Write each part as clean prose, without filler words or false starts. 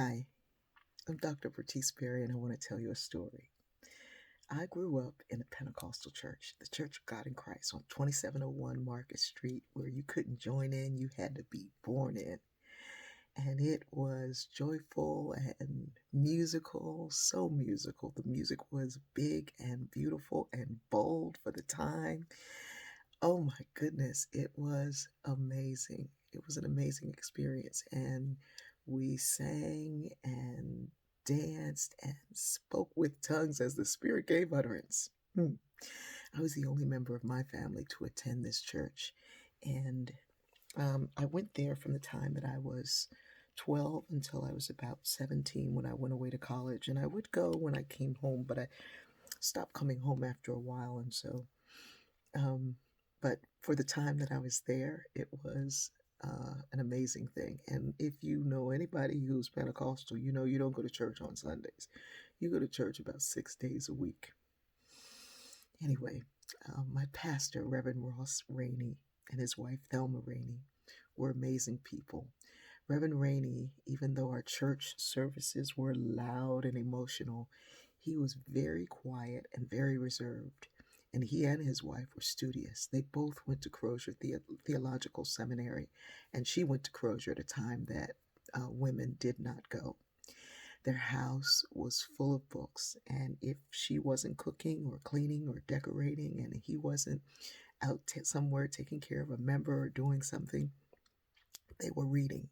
Hi, I'm Dr. Bertice Berry, and I want to tell you a story. I grew up in a Pentecostal church, the Church of God in Christ, on 2701 Market Street, where you couldn't join in, you had to be born in. And it was joyful and musical, so musical. The music was big and beautiful and bold for the time. Oh my goodness, it was amazing. It was an amazing experience. And we sang and danced and spoke with tongues as the Spirit gave utterance. I was the only member of my family to attend this church. And I went there from the time that I was 12 until I was about 17 when I went away to college. And I would go when I came home, but I stopped coming home after a while. And so um, but for the time that I was there, it was an amazing thing. And if you know anybody who's Pentecostal, you know you don't go to church on Sundays. You go to church about 6 days a week. Anyway, my pastor, Reverend Ross Rainey, and his wife, Thelma Rainey, were amazing people. Reverend Rainey, even though our church services were loud and emotional, he was very quiet and very reserved. And he and his wife were studious. They both went to Crozier Theological Seminary, and she went to Crozier at a time that women did not go. Their house was full of books, and if she wasn't cooking or cleaning or decorating, and he wasn't out somewhere taking care of a member or doing something, they were reading.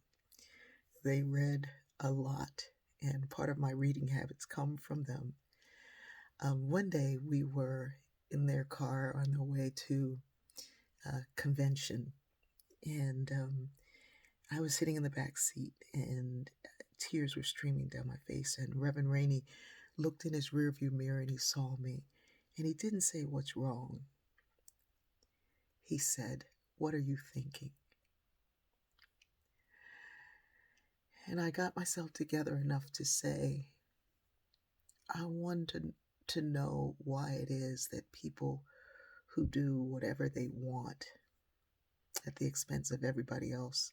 They read a lot, and part of my reading habits come from them. One day we were in their car on the way to a convention, and I was sitting in the back seat, and tears were streaming down my face. And Reverend Rainey looked in his rearview mirror and he saw me, and he didn't say, "What's wrong?" He said, "What are you thinking?" And I got myself together enough to say, I wanted to know why it is that people who do whatever they want at the expense of everybody else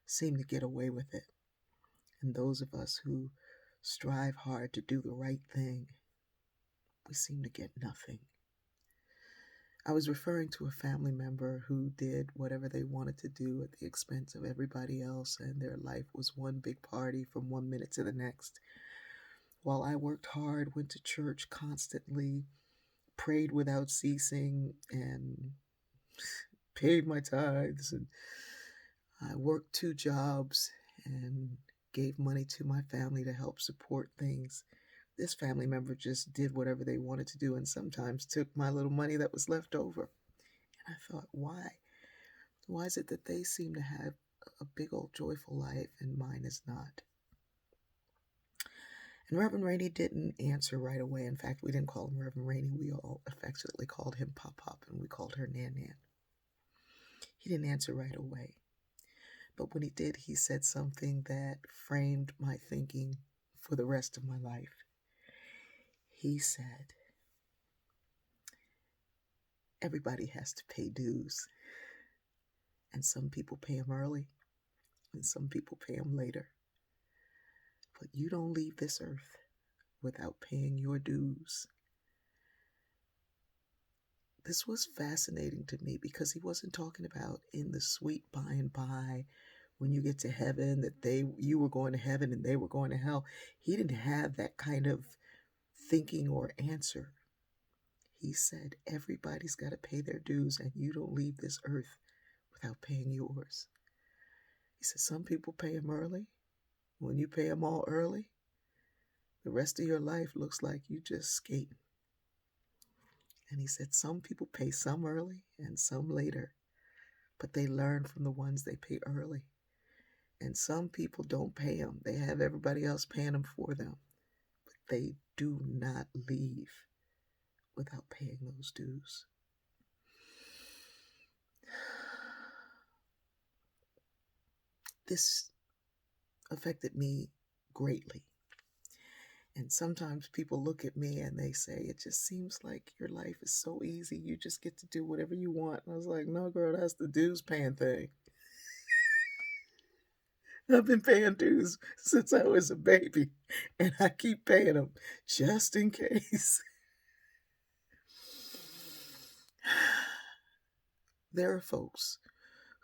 seem to get away with it. And those of us who strive hard to do the right thing, we seem to get nothing. I was referring to a family member who did whatever they wanted to do at the expense of everybody else, and their life was one big party from one minute to the next. While I worked hard, went to church constantly, prayed without ceasing, and paid my tithes, and I worked 2 jobs and gave money to my family to help support things. This family member just did whatever they wanted to do and sometimes took my little money that was left over. And I thought, why? Why is it that they seem to have a big old joyful life and mine is not? And Reverend Rainey didn't answer right away. In fact, we didn't call him Reverend Rainey. We all affectionately called him Pop Pop, and we called her Nan Nan. He didn't answer right away. But when he did, he said something that framed my thinking for the rest of my life. He said, everybody has to pay dues. And some people pay them early, and some people pay them later. But you don't leave this earth without paying your dues. This was fascinating to me because he wasn't talking about in the sweet by and by when you get to heaven that you were going to heaven and they were going to hell. He didn't have that kind of thinking or answer. He said everybody's got to pay their dues and you don't leave this earth without paying yours. He said some people pay them early. When you pay them all early, the rest of your life looks like you just skating. And he said some people pay some early and some later, but they learn from the ones they pay early. And some people don't pay them. They have everybody else paying them for them, but they do not leave without paying those dues. This affected me greatly. And sometimes people look at me and they say, it just seems like your life is so easy. You just get to do whatever you want. And I was like, no, girl, that's the dues paying thing. I've been paying dues since I was a baby, and I keep paying them just in case. There are folks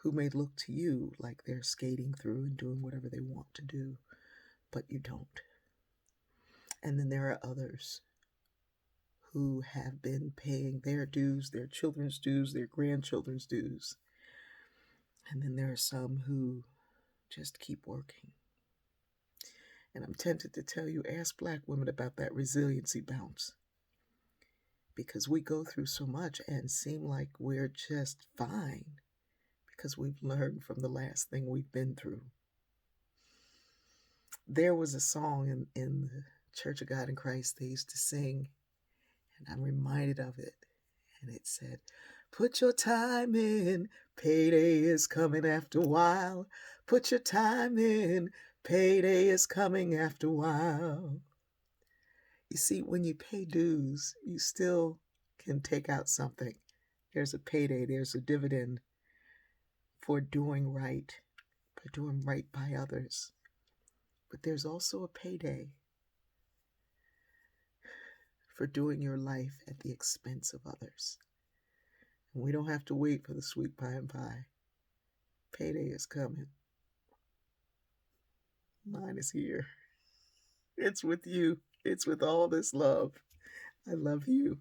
who may look to you like they're skating through and doing whatever they want to do, but you don't. And then there are others who have been paying their dues, their children's dues, their grandchildren's dues. And then there are some who just keep working. And I'm tempted to tell you, ask Black women about that resiliency bounce. Because we go through so much and seem like we're just fine because we've learned from the last thing we've been through. There was a song in the Church of God in Christ they used to sing, and I'm reminded of it. And it said, "Put your time in, payday is coming after a while. Put your time in, payday is coming after a while." You see, when you pay dues, you still can take out something. There's a payday, there's a dividend for doing right by others. But there's also a payday for doing your life at the expense of others. And we don't have to wait for the sweet by and by. Payday is coming. Mine is here. It's with you. It's with all this love. I love you.